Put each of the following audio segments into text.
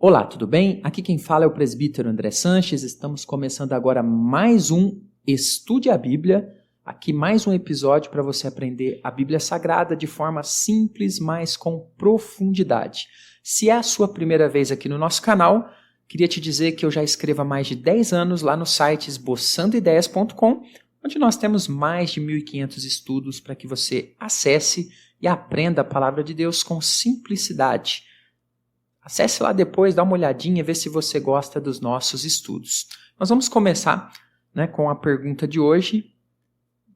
Olá, tudo bem? Aqui quem fala é o presbítero André Sanches. Estamos começando agora mais um Estude a Bíblia. Aqui mais um episódio para você aprender a Bíblia Sagrada de forma simples, mas com profundidade. Se é a sua primeira vez aqui no nosso canal, queria te dizer que eu já escrevo há mais de 10 anos lá no site esboçandoideias.com, onde nós temos mais de 1.500 estudos para que você acesse e aprenda a palavra de Deus com simplicidade. Acesse lá depois, dá uma olhadinha, vê se você gosta dos nossos estudos. Nós vamos começar, com a pergunta de hoje.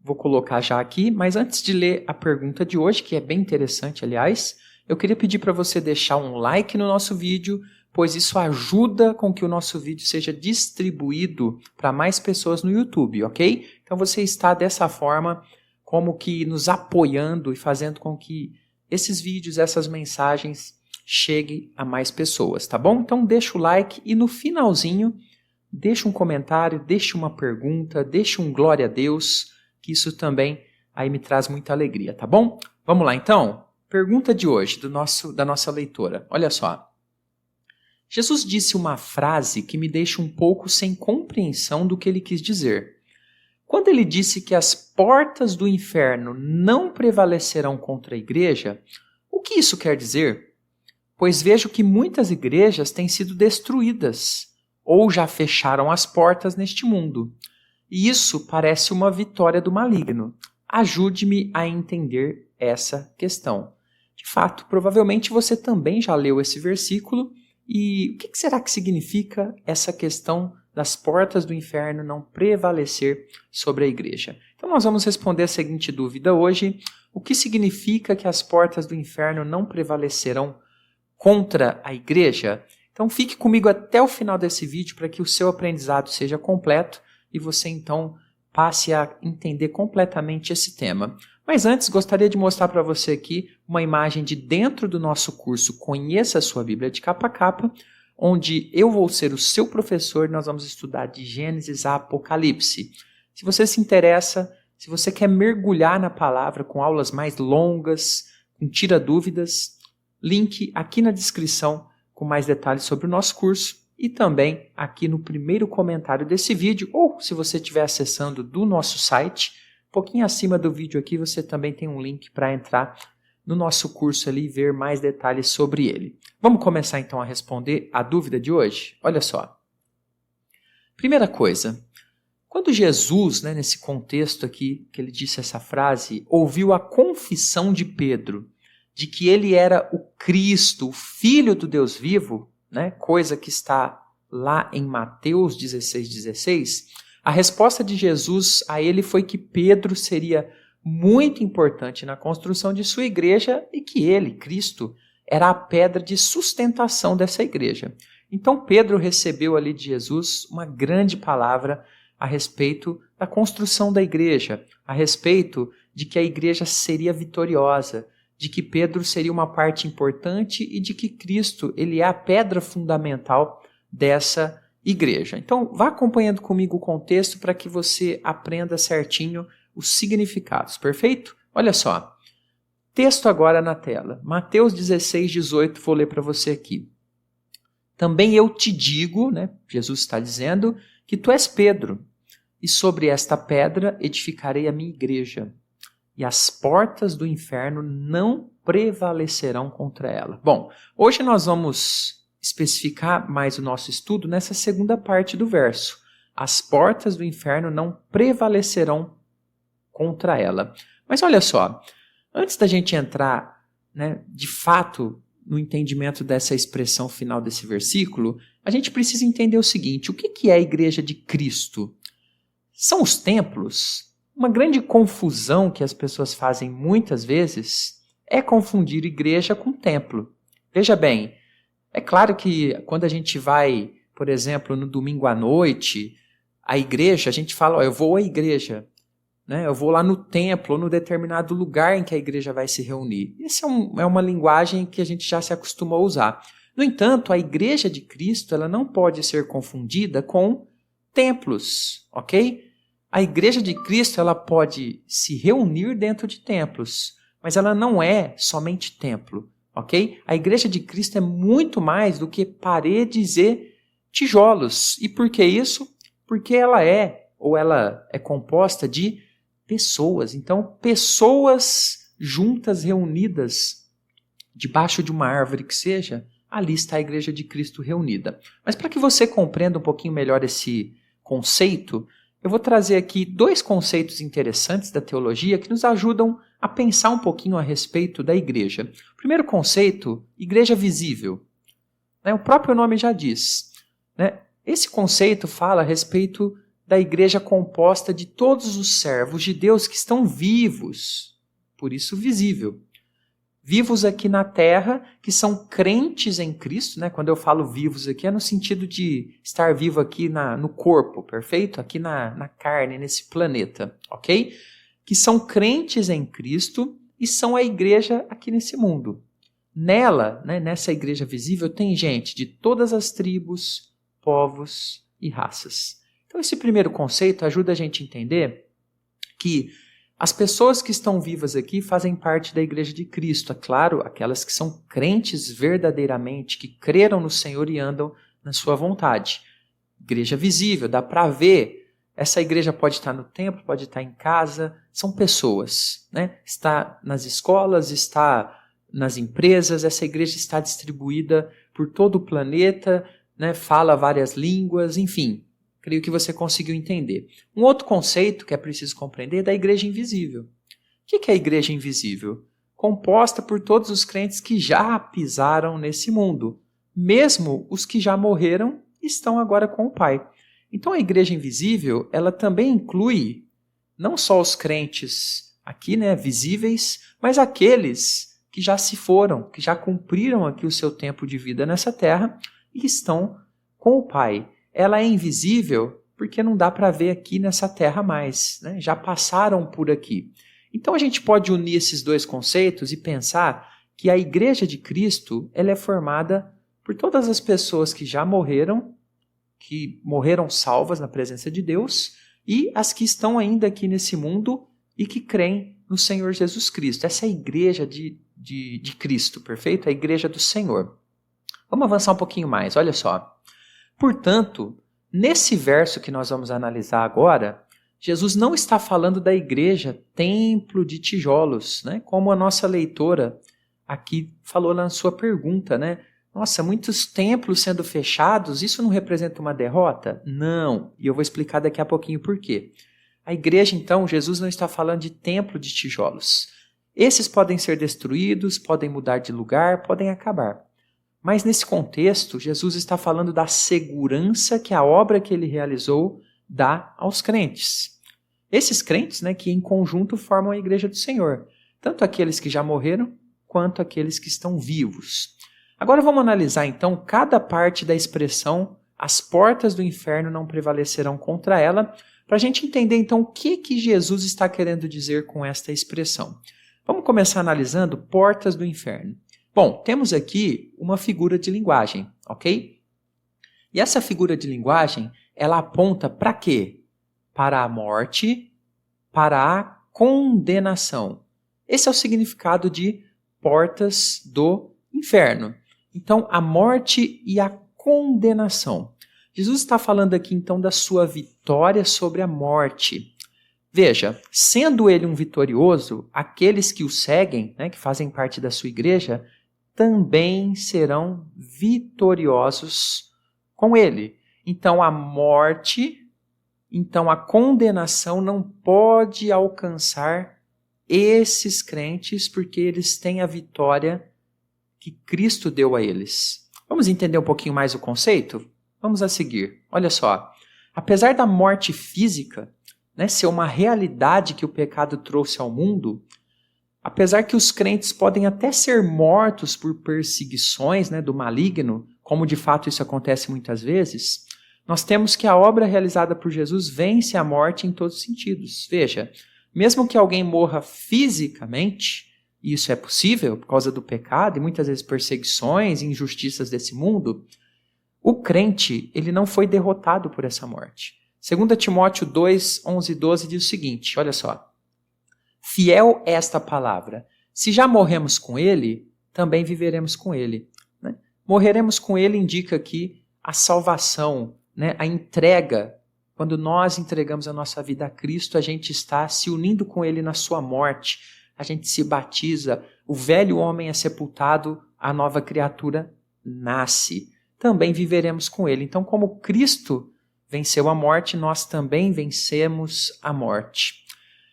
Vou colocar já aqui, mas antes de ler a pergunta de hoje, que é bem interessante, aliás, eu queria pedir para você deixar um like no nosso vídeo, pois isso ajuda com que o nosso vídeo seja distribuído para mais pessoas no YouTube, ok? Então você está dessa forma como que nos apoiando e fazendo com que esses vídeos, essas mensagens chegue a mais pessoas, tá bom? Então deixa o like e no finalzinho deixa um comentário, deixa uma pergunta, deixa um glória a Deus, que isso também aí me traz muita alegria, tá bom? Vamos lá então? Pergunta de hoje da nossa leitora. Olha só. Jesus disse uma frase que me deixa um pouco sem compreensão do que ele quis dizer. Quando ele disse que as portas do inferno não prevalecerão contra a igreja, o que isso quer dizer? Pois vejo que muitas igrejas têm sido destruídas ou já fecharam as portas neste mundo. E isso parece uma vitória do maligno. Ajude-me a entender essa questão. De fato, provavelmente você também já leu esse versículo. E o que será que significa essa questão das portas do inferno não prevalecer sobre a igreja? Então nós vamos responder a seguinte dúvida hoje. O que significa que as portas do inferno não prevalecerão contra a igreja? Então fique comigo até o final desse vídeo para que o seu aprendizado seja completo e você então passe a entender completamente esse tema. Mas antes gostaria de mostrar para você aqui uma imagem de dentro do nosso curso Conheça a Sua Bíblia de Capa a Capa, onde eu vou ser o seu professor e nós vamos estudar de Gênesis a Apocalipse. Se você se interessa, se você quer mergulhar na palavra com aulas mais longas, com tira dúvidas, link aqui na descrição com mais detalhes sobre o nosso curso e também aqui no primeiro comentário desse vídeo, ou se você estiver acessando do nosso site, um pouquinho acima do vídeo aqui você também tem um link para entrar no nosso curso ali e ver mais detalhes sobre ele. Vamos começar então a responder a dúvida de hoje? Olha só. Primeira coisa, quando Jesus, nesse contexto aqui que ele disse essa frase, ouviu a confissão de Pedro de que ele era o Cristo, o Filho do Deus vivo, coisa que está lá em Mateus 16,16, a resposta de Jesus a ele foi que Pedro seria muito importante na construção de sua igreja e que ele, Cristo, era a pedra de sustentação dessa igreja. Então Pedro recebeu ali de Jesus uma grande palavra a respeito da construção da igreja, a respeito de que a igreja seria vitoriosa, de que Pedro seria uma parte importante e de que Cristo ele é a pedra fundamental dessa igreja. Então, vá acompanhando comigo o contexto para que você aprenda certinho os significados, perfeito? Olha só, texto agora na tela, Mateus 16:18, vou ler para você aqui. Também eu te digo, Jesus está dizendo, que tu és Pedro, e sobre esta pedra edificarei a minha igreja. E as portas do inferno não prevalecerão contra ela. Bom, hoje nós vamos especificar mais o nosso estudo nessa segunda parte do verso. As portas do inferno não prevalecerão contra ela. Mas olha só, antes da gente entrar, de fato, no entendimento dessa expressão final desse versículo, a gente precisa entender o seguinte, o que é a igreja de Cristo? São os templos? Uma grande confusão que as pessoas fazem muitas vezes é confundir igreja com templo. Veja bem, é claro que quando a gente vai, por exemplo, no domingo à noite, a igreja, a gente fala, eu vou à igreja, eu vou lá no templo ou no determinado lugar em que a igreja vai se reunir. Essa é uma linguagem que a gente já se acostuma a usar. No entanto, a igreja de Cristo ela não pode ser confundida com templos, ok? A igreja de Cristo ela pode se reunir dentro de templos, mas ela não é somente templo, ok? A igreja de Cristo é muito mais do que paredes e tijolos. E por que isso? Porque ela é composta de pessoas. Então, pessoas juntas, reunidas, debaixo de uma árvore que seja, ali está a igreja de Cristo reunida. Mas para que você compreenda um pouquinho melhor esse conceito, eu vou trazer aqui 2 conceitos interessantes da teologia que nos ajudam a pensar um pouquinho a respeito da igreja. O primeiro conceito, igreja visível. O próprio nome já diz. Esse conceito fala a respeito da igreja composta de todos os servos de Deus que estão vivos, por isso visível. Vivos aqui na terra, que são crentes em Cristo, Quando eu falo vivos aqui, é no sentido de estar vivo aqui no corpo, perfeito? Aqui na carne, nesse planeta, ok? Que são crentes em Cristo e são a igreja aqui nesse mundo. Nela, nessa igreja visível, tem gente de todas as tribos, povos e raças. Então, esse primeiro conceito ajuda a gente a entender que as pessoas que estão vivas aqui fazem parte da igreja de Cristo. É claro, aquelas que são crentes verdadeiramente, que creram no Senhor e andam na sua vontade. Igreja visível, dá para ver. Essa igreja pode estar no templo, pode estar em casa. São pessoas. Está nas escolas, está nas empresas. Essa igreja está distribuída por todo o planeta, fala várias línguas, enfim. Creio que você conseguiu entender. Um outro conceito que é preciso compreender é da igreja invisível. O que é a igreja invisível? Composta por todos os crentes que já pisaram nesse mundo. Mesmo os que já morreram estão agora com o Pai. Então a igreja invisível, ela também inclui não só os crentes aqui, visíveis, mas aqueles que já se foram, que já cumpriram aqui o seu tempo de vida nessa terra e estão com o Pai. Ela é invisível porque não dá para ver aqui nessa terra mais, já passaram por aqui. Então a gente pode unir esses 2 conceitos e pensar que a igreja de Cristo ela é formada por todas as pessoas que já morreram, que morreram salvas na presença de Deus, e as que estão ainda aqui nesse mundo e que creem no Senhor Jesus Cristo. Essa é a igreja de Cristo, perfeito? A igreja do Senhor. Vamos avançar um pouquinho mais, olha só. Portanto, nesse verso que nós vamos analisar agora, Jesus não está falando da igreja templo de tijolos, como a nossa leitora aqui falou na sua pergunta, Nossa, muitos templos sendo fechados, isso não representa uma derrota? Não, e eu vou explicar daqui a pouquinho por quê. A igreja, então, Jesus não está falando de templo de tijolos. Esses podem ser destruídos, podem mudar de lugar, podem acabar. Mas nesse contexto, Jesus está falando da segurança que a obra que ele realizou dá aos crentes. Esses crentes, que em conjunto formam a igreja do Senhor. Tanto aqueles que já morreram, quanto aqueles que estão vivos. Agora vamos analisar então cada parte da expressão as portas do inferno não prevalecerão contra ela, para a gente entender então o que Jesus está querendo dizer com esta expressão. Vamos começar analisando portas do inferno. Bom, temos aqui uma figura de linguagem, ok? E essa figura de linguagem, ela aponta para quê? Para a morte, para a condenação. Esse é o significado de portas do inferno. Então, a morte e a condenação. Jesus está falando aqui, então, da sua vitória sobre a morte. Veja, sendo ele um vitorioso, aqueles que o seguem, que fazem parte da sua igreja, também serão vitoriosos com ele. Então a morte, então a condenação não pode alcançar esses crentes porque eles têm a vitória que Cristo deu a eles. Vamos entender um pouquinho mais o conceito? Vamos a seguir. Olha só, apesar da morte física, ser uma realidade que o pecado trouxe ao mundo, apesar que os crentes podem até ser mortos por perseguições do maligno, como de fato isso acontece muitas vezes, nós temos que a obra realizada por Jesus vence a morte em todos os sentidos. Veja, mesmo que alguém morra fisicamente, e isso é possível por causa do pecado e muitas vezes perseguições e injustiças desse mundo, o crente ele não foi derrotado por essa morte. 2 Timóteo 2, 11 e 12 diz o seguinte, olha só. Fiel é esta palavra. Se já morremos com ele, também viveremos com ele. Né? Morreremos com ele indica aqui a salvação, né? A entrega. Quando nós entregamos a nossa vida a Cristo, a gente está se unindo com ele na sua morte. A gente se batiza, o velho homem é sepultado, a nova criatura nasce. Também viveremos com ele. Então, como Cristo venceu a morte, nós também vencemos a morte.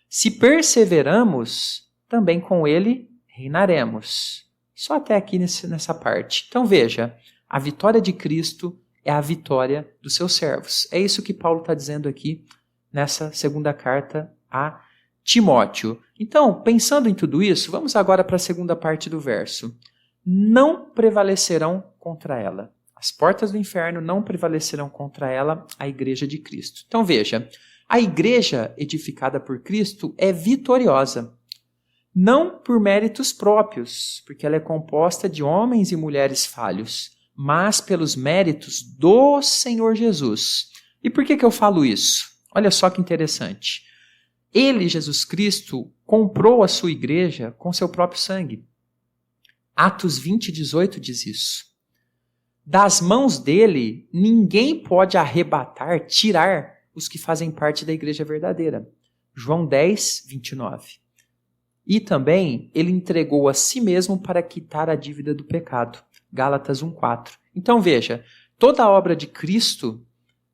Se perseveramos, também com ele reinaremos. Só até aqui nessa parte. Então veja, a vitória de Cristo é a vitória dos seus servos. É isso que Paulo está dizendo aqui nessa segunda carta a Timóteo. Então, pensando em tudo isso, vamos agora para a segunda parte do verso. Não prevalecerão contra ela. As portas do inferno não prevalecerão contra ela, a igreja de Cristo. Então veja, a igreja edificada por Cristo é vitoriosa. Não por méritos próprios, porque ela é composta de homens e mulheres falhos, mas pelos méritos do Senhor Jesus. E por que eu falo isso? Olha só que interessante. Ele, Jesus Cristo, comprou a sua igreja com seu próprio sangue. Atos 20:18 diz isso. Das mãos dele, ninguém pode arrebatar, tirar os que fazem parte da igreja verdadeira. João 10:29. E também ele entregou a si mesmo para quitar a dívida do pecado. Gálatas 1:4. Então veja, toda a obra de Cristo,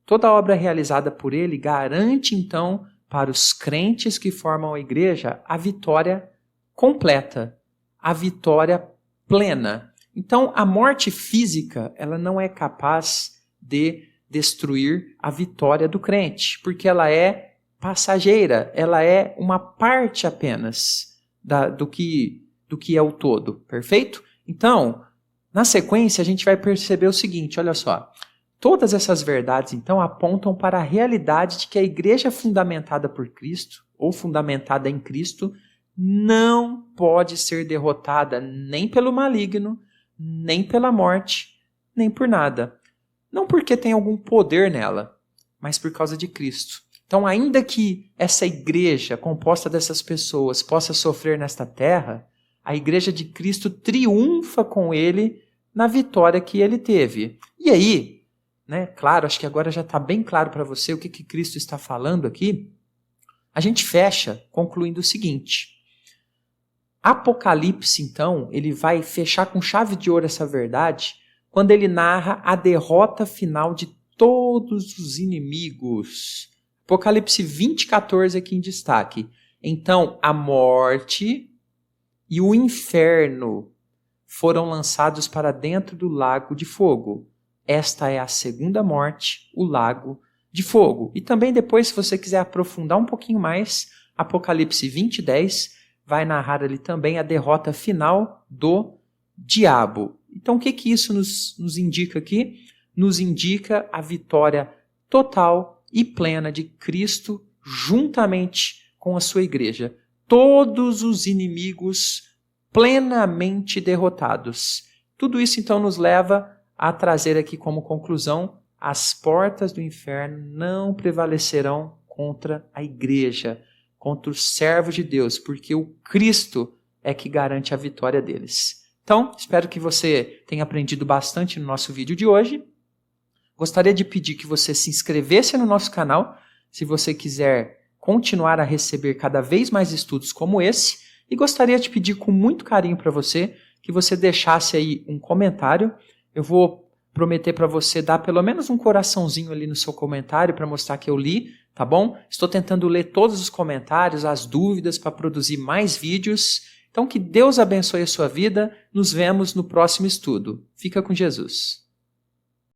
toda a obra realizada por ele, garante então para os crentes que formam a igreja a vitória completa, a vitória plena. Então a morte física, ela não é capaz de destruir a vitória do crente, porque ela é passageira, ela é uma parte apenas do que é o todo, perfeito? Então, na sequência, a gente vai perceber o seguinte, olha só. Todas essas verdades, então, apontam para a realidade de que a igreja fundamentada por Cristo, ou fundamentada em Cristo, não pode ser derrotada nem pelo maligno, nem pela morte, nem por nada. Não porque tem algum poder nela, mas por causa de Cristo. Então, ainda que essa igreja composta dessas pessoas possa sofrer nesta terra, a igreja de Cristo triunfa com ele na vitória que ele teve. E aí, né, claro, acho que agora já está bem claro para você o que Cristo está falando aqui. A gente fecha concluindo o seguinte. Apocalipse, então, ele vai fechar com chave de ouro essa verdade quando ele narra a derrota final de todos os inimigos. Apocalipse 20:14 aqui em destaque. Então, a morte e o inferno foram lançados para dentro do lago de fogo. Esta é a segunda morte, o lago de fogo. E também depois, se você quiser aprofundar um pouquinho mais, Apocalipse 20:10 vai narrar ali também a derrota final do diabo. Então, o que isso nos indica aqui? Nos indica a vitória total e plena de Cristo juntamente com a sua igreja. Todos os inimigos plenamente derrotados. Tudo isso então nos leva a trazer aqui como conclusão: as portas do inferno não prevalecerão contra a igreja, contra os servos de Deus, porque o Cristo é que garante a vitória deles. Então, espero que você tenha aprendido bastante no nosso vídeo de hoje. Gostaria de pedir que você se inscrevesse no nosso canal, se você quiser continuar a receber cada vez mais estudos como esse, e gostaria de pedir com muito carinho para você que você deixasse aí um comentário. Eu vou prometer para você dar pelo menos um coraçãozinho ali no seu comentário para mostrar que eu li, tá bom? Estou tentando ler todos os comentários, as dúvidas para produzir mais vídeos. Então que Deus abençoe a sua vida. Nos vemos no próximo estudo. Fica com Jesus.